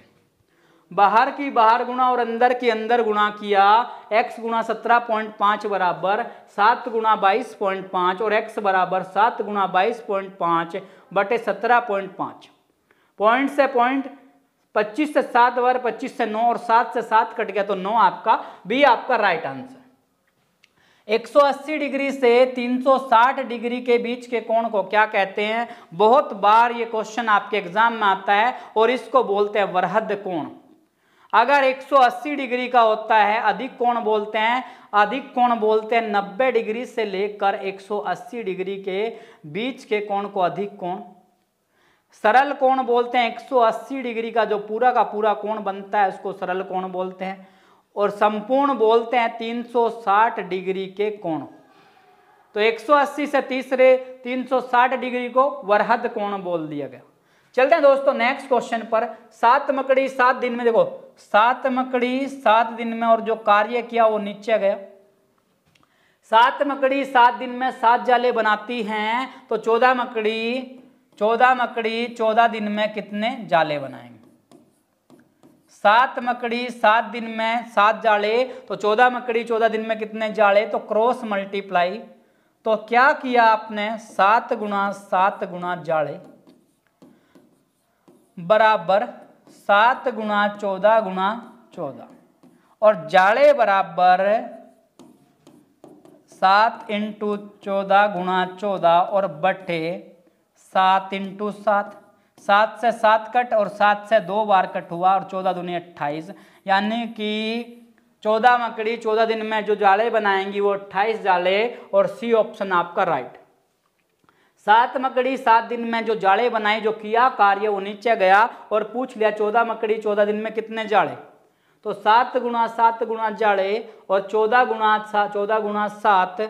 बाहर की बाहर गुणा और अंदर की अंदर गुणा किया, x गुणा 17.5 बराबर 7 गुणा 22.5 और x बराबर 7 गुणा 22.5 बटे 17.5। पॉइंट से पॉइंट, 25 से 7 बार 25 से 9 और 7 से 7 कट गया तो 9 आपका बी आपका राइट आंसर। 180 डिग्री से 360 डिग्री के बीच के कोण को क्या कहते हैं? बहुत बार ये क्वेश्चन आपके एग्जाम में आता है और इसको बोलते हैं वृहद कोण। अगर 180 डिग्री का होता है अधिक कोण बोलते हैं, अधिक कोण बोलते हैं 90 डिग्री से लेकर 180 डिग्री के बीच के कोण को अधिक कोण। सरल कोण बोलते हैं 180 डिग्री का जो पूरा का पूरा कोण बनता है उसको सरल कोण बोलते हैं, और संपूर्ण बोलते हैं 360 डिग्री के कोण। तो 180 से तीसरे 360 डिग्री को वृहद कोण बोल दिया गया। चलते हैं दोस्तों नेक्स्ट क्वेश्चन पर। 7 मकड़ी 7 दिन में, देखो 7 मकड़ी 7 दिन में और जो कार्य किया वो नीचे गया। 7 मकड़ी 7 दिन में 7 जाले बनाती हैं, तो 14 मकड़ी 14 दिन में कितने जाले बनाएंगे? 7 मकड़ी 7 दिन में 7 जाले, तो 14 मकड़ी 14 दिन में कितने जाले? तो क्रॉस मल्टीप्लाई। तो क्या किया आपने? 7 गुणा 7 गुणा जाले बराबर 7 गुणा 14 गुणा 14, और जाले बराबर 7 इंटू 14 गुणा 14 और बटे 7 इंटू 7। 7 से 7 कट और 7 से 2 बार कट हुआ और 14 दूनी 28, यानी कि 14 मकड़ी 14 दिन में जो जाले बनाएंगी वो 28 जाले, और सी ऑप्शन आपका राइट। 7 मकड़ी 7 दिन में जो जाले बनाई, जो किया कार्य वो नीचे गया और पूछ लिया 14 मकड़ी 14 दिन में कितने जाले? तो 7 गुणा 7 गुणा जाले और 14 गुणा 7,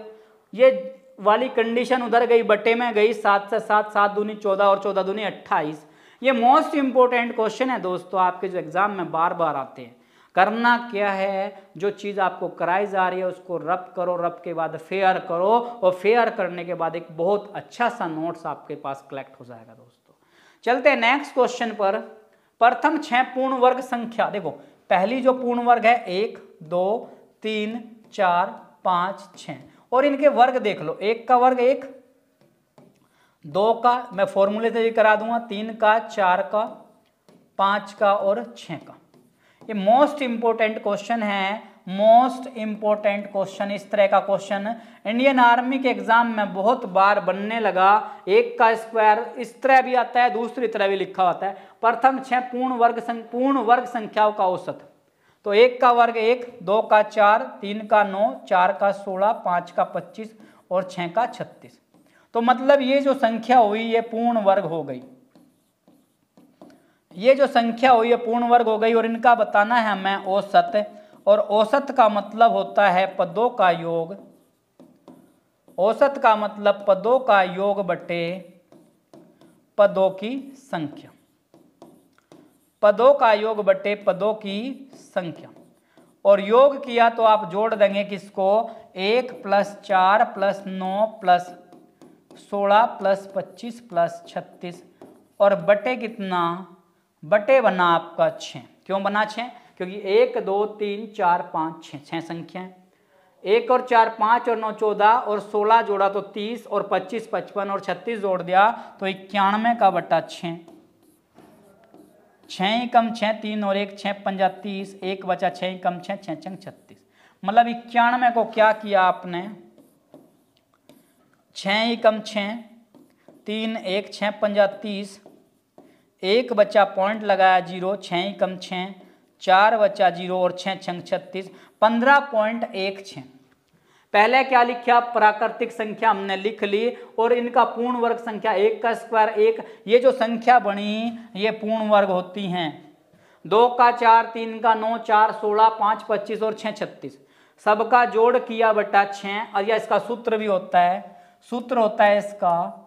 ये वाली कंडीशन उधर गई, बटे में गई, 7 से 7 7 दूनी 14 और 14 दूनी 28। ये मोस्ट इंपोर्टेंट क्वेश्चन है दोस्तों आपके जो एग्जाम में बार बार आते हैं। करना क्या है, जो चीज़ आपको कराई जा रही है उसको रब करो, रब के बाद फेयर करो, और फेयर करने के बाद एक बहुत अच्छा सा नोट्स आपके पास कलेक्ट हो जाएगा दोस्तों। चलते हैं नेक्स्ट क्वेश्चन पर। प्रथम 6 पूर्ण वर्ग संख्या, देखो पहली जो पूर्ण वर्ग है 1 2 3 4 5 6, और इनके वर्ग देख लो। 1 का वर्ग 1, 2 का मैं फॉर्मूले से भी करा दूंगा, 3 का 4 का 5 का और 6 का। ये मोस्ट इंपोर्टेंट क्वेश्चन है, मोस्ट इंपोर्टेंट क्वेश्चन। इस तरह का क्वेश्चन इंडियन आर्मी के एग्जाम में बहुत बार बनने लगा। 1 का स्क्वायर इस तरह भी आता है, दूसरी तरह भी लिखा होता है। प्रथम 6 पूर्ण वर्ग संख्याओं का औसत। तो 1 का वर्ग 1, 2 का 4, 3 का 9, 4 का 16, 5 का 25 और 6 का 36। तो मतलब ये जो संख्या हुई ये पूर्ण वर्ग हो गई, ये जो संख्या हुई है पूर्ण वर्ग हो गई, और इनका बताना है हमें औसत। और औसत का मतलब होता है पदों का योग। औसत का मतलब पदों का योग बटे पदों की संख्या। पदों का योग बटे पदों की संख्या। और योग किया तो आप जोड़ देंगे किसको? 1 + 4 + 9 + 16 + 25 + 36, और बटे कितना? बटे बना आपका 6। क्यों बना 6? क्योंकि 1 2 3 4 5 6 6 संख्याएं। 1 और 4 5 और 9 14 और 16 जोड़ा तो 30 और 25 55 और 36 जोड़ दिया तो 91 का बटा 6। 6 ही कम 6, 3 और 1 6 पंजा 30, 1 बचा 6 ही कम 6 6 छंग 36। मतलब 91 को क्या किया आपने? 6 ही कम 6, 3 1 6 पंजा 30, 1 बचा पॉइंट लगाया 0, 6 ही कम 6, 4 बचा 0 और 6 छंग 36, 15.16। पहले क्या लिखा? प्राकृतिक संख्या हमने लिख ली, और इनका पूर्ण वर्ग संख्या 1 का स्क्वायर 1, ये जो संख्या बनी ये पूर्ण वर्ग होती हैं। 2 का 4, 3 का 9, 4 16, 5 25 और 6 36, सबका जोड़ किया बटा 6। और या इसका सूत्र भी होता है, सूत्र होता है इसका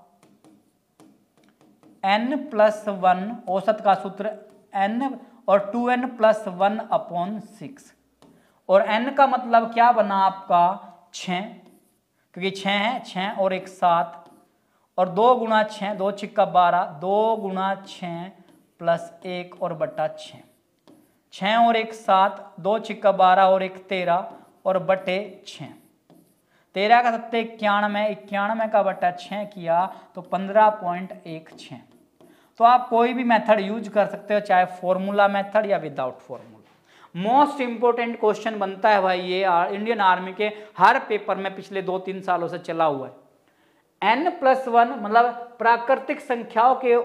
n+1, औसत का सूत्र n और 2n + 1/6, और n का मतलब क्या बना आपका? 6, क्योंकि 6 है, 6 और 1 7, और 2 गुणा 6, 2 छिक्का 12, 2 गुणा 6 + 1 और बटा 6। 6 और 1 7, 2 छिक्का 12 और 1 13 और बटे 6। 13 का 7 91, 91 का बटा 6 किया तो 15.16। तो आप कोई भी मेथड यूज कर सकते हो, चाहे फॉर्मूला मेथड या without formula. Most important question बनता है भाई, ये इंडियन आर्मी के हर पेपर में पिछले 2-3 सालों से चला हुआ है। n+1 मतलब प्राकृतिक संख्याओं के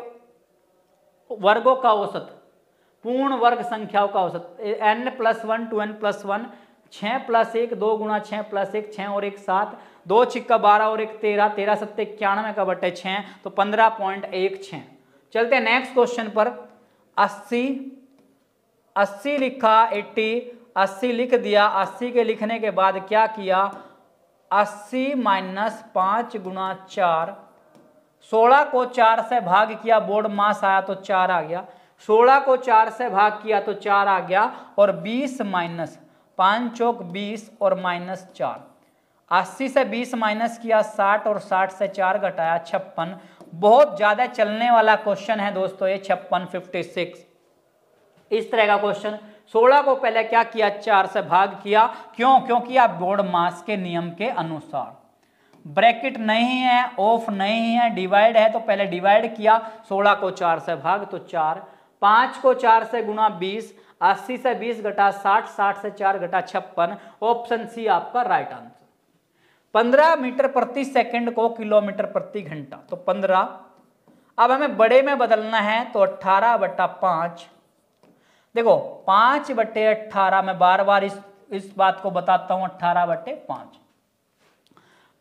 वर्गों का औसत, पूर्ण वर्ग संख्याओं का औसत। n+1 2n+1, 6 + 1 2 गुणा 6 + 1 6 और 1 7, 2 छिक्का 12 और 1 13, 13 7 91 का बटे 6 तो 15.16। चलते हैं नेक्स्ट क्वेश्चन पर। 80 लिखा, 80 लिख दिया। 80 के लिखने के बाद क्या किया, 80 - 5 गुणा 4, 16 को 4 से भाग किया, बोर्ड मास आया तो 4 आ गया। 16 को 4 से भाग किया तो 4 आ गया, और 20 - 5 चौक 20 और -4। 80 से 20 माइनस किया 60, और 60 से 4 घटाया 56। बहुत ज्यादा चलने वाला क्वेश्चन है दोस्तों ये 56 56। इस तरह का क्वेश्चन 16 को पहले क्या किया, 4 से भाग किया। क्यों? क्योंकि आप बोर्ड मास के नियम के अनुसार, ब्रैकेट नहीं है, ऑफ नहीं है, डिवाइड है तो पहले डिवाइड किया। 16 को 4 से भाग तो 4, 5 को 4 से गुणा 20, 80 से 20 घटा 60, 60 से 4 घटा 56। ऑप्शन सी आपका राइट आंसर। 15 मीटर प्रति सेकंड को किलोमीटर प्रति घंटा, तो 15। अब हमें बड़े में बदलना है तो 18/5। देखो 5/18, मैं बार बार इस बात को बताता हूं, 18/5।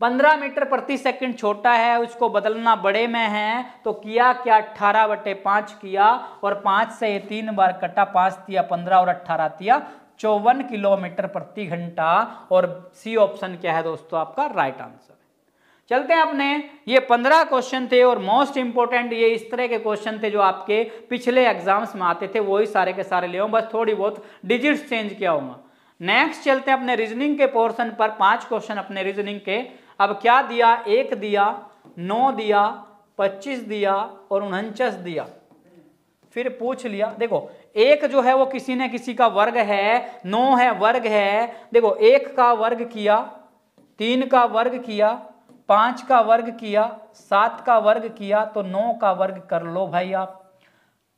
15 मीटर प्रति सेकंड छोटा है, उसको बदलना बड़े में है तो किया क्या, 18/5 किया, और 5 से 3 बार कटा, 5 दिया 15 और 18 दिया 54 किलोमीटर प्रति घंटा। और सी ऑप्शन क्या है दोस्तों आपका राइट आंसर। चलते हैं अपने, ये 15 क्वेश्चन थे और मोस्ट इंपोर्टेंट ये इस तरह के क्वेश्चन थे जो आपके पिछले एग्जाम्स में आते थे, वही सारे के सारे ले आऊं, बस थोड़ी बहुत डिजिट्स चेंज किया होगा। नेक्स्ट चलते हैं अपने रीजनिंग के पोर्शन पर। 5 क्वेश्चन अपने रीजनिंग के। अब क्या दिया, 1 दिया, 9 दिया, 25 दिया और 49 दिया। फिर पूछ लिया, देखो 1 जो है वो किसी न किसी का वर्ग है, 9 है वर्ग है। देखो 1 का वर्ग किया, 3 का वर्ग किया, 5 का वर्ग किया, 7 का वर्ग किया, तो 9 का वर्ग कर लो भाई आप।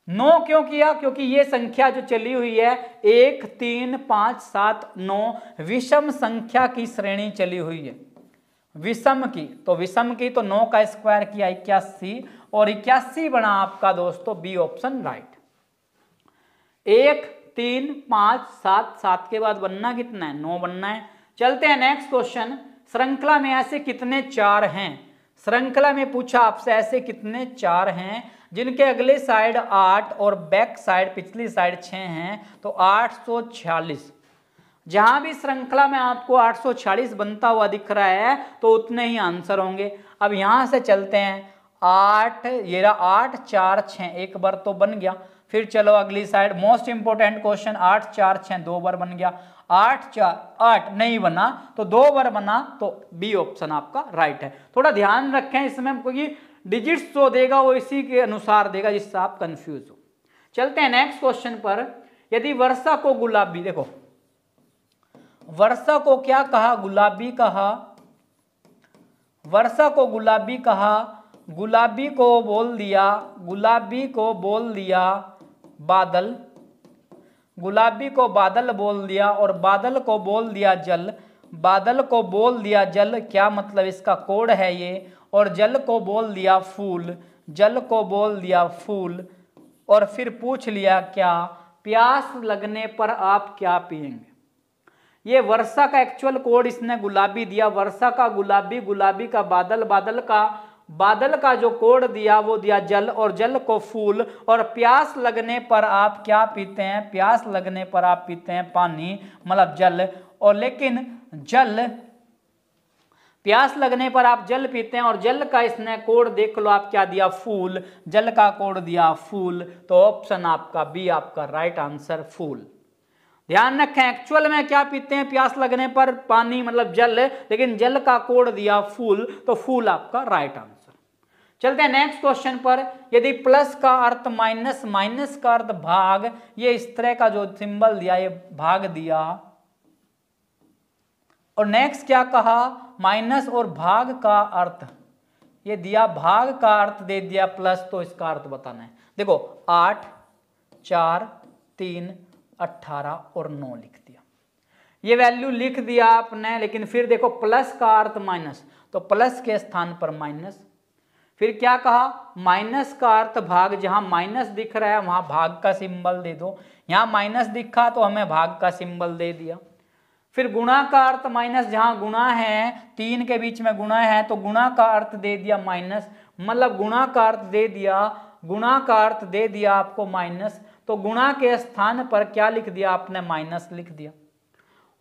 9 क्यों किया? क्योंकि ये संख्या जो चली हुई है 1 3 5 7 9 विषम संख्या की श्रेणी चली हुई है, विषम की। तो विषम की तो 9 का स्क्वायर किया 81, और 81 बना आपका दोस्तों बी ऑप्शन राइट। 1 3 5 7, 7 के बाद बनना कितना है, 9 बनना है। चलते हैं नेक्स्ट क्वेश्चन। श्रृंखला में ऐसे कितने 4 हैं? श्रृंखला में पूछा आपसे ऐसे कितने 4 हैं जिनके अगले साइड 8 और बैक साइड पिछली साइड 6 हैं, तो 846। जहां भी श्रृंखला में आपको 846 बनता हुआ दिख रहा है तो उतने ही आंसर होंगे। अब यहां से चलते हैं, 8 ये रहा, 8 4 6 एक बार तो बन गया। फिर चलो अगली साइड, मोस्ट इंपोर्टेंट क्वेश्चन, 8 4 6 2 बार बन गया। 8 4 8 नहीं बना तो 2 बार बना, तो बी ऑप्शन आपका राइट है। थोड़ा ध्यान रखें इसमें, क्योंकि डिजिट्स जो देगा वो इसी के अनुसार देगा जिससे आप कंफ्यूज हो। चलते हैं नेक्स्ट क्वेश्चन पर। यदि वर्षा को गुलाबी, देखो वर्षा को क्या कहा, गुलाबी कहा। वर्षा को गुलाबी कहा, गुलाबी को बोल दिया, गुलाबी को बोल दिया बादल, गुलाबी को बादल बोल दिया, और बादल को बोल दिया जल, बादल को बोल दिया जल। क्या मतलब, इसका कोड है ये। और जल को बोल दिया फूल, जल को बोल दिया फूल। और फिर पूछ लिया क्या, प्यास लगने पर आप क्या पिएंगे। ये वर्षा का एक्चुअल कोड इसने गुलाबी दिया, वर्षा का गुलाबी, गुलाबी का बादल, बादल का जो कोड दिया वो दिया जल, और जल को फूल। और प्यास लगने पर आप क्या पीते हैं, प्यास लगने पर आप पीते हैं पानी, मतलब जल। और लेकिन जल, प्यास लगने पर आप जल पीते हैं, और जल का इसने कोड देख लो आप क्या दिया, फूल, जल का कोड दिया फूल। तो ऑप्शन आपका बी आपका राइट आंसर, फूल। ध्यान रखें, एक्चुअल में क्या पीते हैं प्यास लगने पर, पानी मतलब जल, लेकिन जल का कोड दिया फूल, तो फूल आपका राइट आंसर। चलते हैं नेक्स्ट क्वेश्चन पर। यदि प्लस का अर्थ माइनस, माइनस का अर्थ भाग, ये इस तरह का जो सिंबल दिया ये भाग दिया, और नेक्स्ट क्या कहा, माइनस और भाग का अर्थ ये दिया, भाग का अर्थ दे दिया प्लस, तो इसका अर्थ बताना है। देखो 8, 4, 3, 18 और 9 लिख दिया, ये वैल्यू लिख दिया आपने, लेकिन फिर देखो प्लस का अर्थ माइनस, तो प्लस के स्थान पर माइनस। फिर क्या कहा, माइनस का अर्थ भाग, जहां माइनस दिख रहा है वहां भाग का सिंबल दे दो, यहां माइनस दिखा तो हमें भाग का सिंबल दे दिया। फिर गुणा का अर्थ माइनस, जहां गुणा है 3 के बीच में गुणा है तो गुणा का अर्थ दे दिया माइनस, मतलब गुणा का अर्थ दे दिया, गुणा का अर्थ दे दिया आपको माइनस, तो गुणा के स्थान पर क्या लिख दिया आपने, माइनस लिख दिया।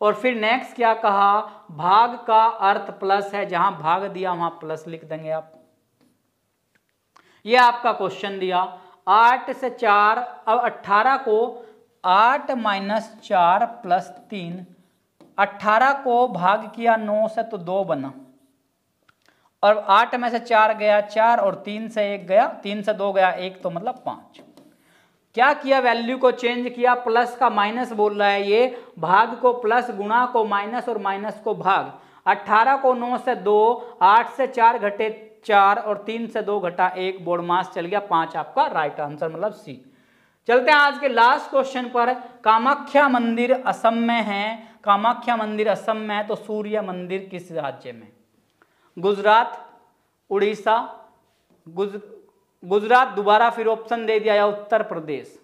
और फिर नेक्स्ट क्या कहा, भाग का अर्थ प्लस है, जहां भाग दिया वहां प्लस लिख देंगे आप। ये आपका क्वेश्चन दिया 8 से 4, अब 18 को 8 माइनस 4 प्लस 3, 18 को भाग किया 9 से तो 2 बना, और 8 में से 4 गया 4 और 3 से 1 गया, 3 से 2 गया 1, तो मतलब 5। क्या किया, वैल्यू को चेंज किया, प्लस का माइनस बोल रहा है ये, भाग को प्लस, गुणा को माइनस और माइनस को भाग। 18 को 9 से 2, 8 से 4 घटे 4 और 3 से 2 घटा 1, बोर्ड मास चल गया 5, आपका राइट आंसर मतलब सी। चलते हैं आज के लास्ट क्वेश्चन पर। कामाख्या मंदिर असम में है, कामाख्या मंदिर असम में है, तो सूर्य मंदिर किस राज्य में, गुजरात, उड़ीसा, गुजरात दोबारा फिर ऑप्शन दे दिया, या उत्तर प्रदेश।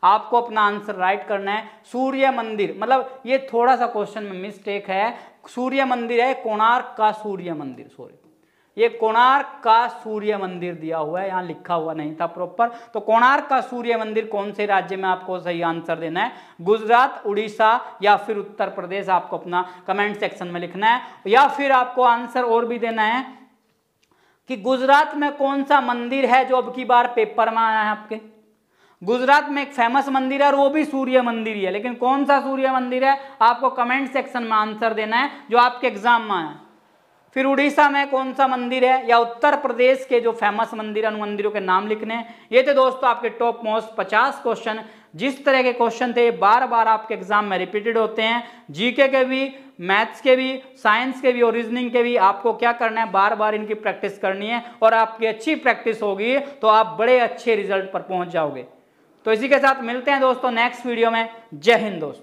आपको अपना आंसर राइट करना है। सूर्य मंदिर, मतलब ये थोड़ा सा क्वेश्चन में मिस्टेक है, सूर्य मंदिर है कोणार्क का सूर्य मंदिर, सॉरी ये कोणार्क का सूर्य मंदिर दिया हुआ है, यहाँ लिखा हुआ नहीं था प्रॉपर, तो कोणार्क का सूर्य मंदिर कौन से राज्य में, आपको सही आंसर देना है, गुजरात, उड़ीसा या फिर उत्तर प्रदेश, आपको अपना कमेंट सेक्शन में लिखना है। या फिर आपको आंसर और भी देना है कि गुजरात में कौन सा मंदिर है जो अब की बार पेपर में आया है आपके। गुजरात में एक फेमस मंदिर है और वो भी सूर्य मंदिर ही है, लेकिन कौन सा सूर्य मंदिर है आपको कमेंट सेक्शन में आंसर देना है जो आपके एग्जाम में आया। फिर उड़ीसा में कौन सा मंदिर है, या उत्तर प्रदेश के जो फेमस मंदिर, उन मंदिरों के नाम लिखने हैं। ये थे दोस्तों आपके टॉप मोस्ट 50 क्वेश्चन। जिस तरह के क्वेश्चन थे बार बार आपके एग्जाम में रिपीटेड होते हैं, जीके के भी, मैथ्स के भी, साइंस के भी और रीजनिंग के भी। आपको क्या करना है, बार बार इनकी प्रैक्टिस करनी है, और आपकी अच्छी प्रैक्टिस होगी तो आप बड़े अच्छे रिजल्ट पर पहुंच जाओगे। तो इसी के साथ मिलते हैं दोस्तों नेक्स्ट वीडियो में। जय हिंद दोस्तों।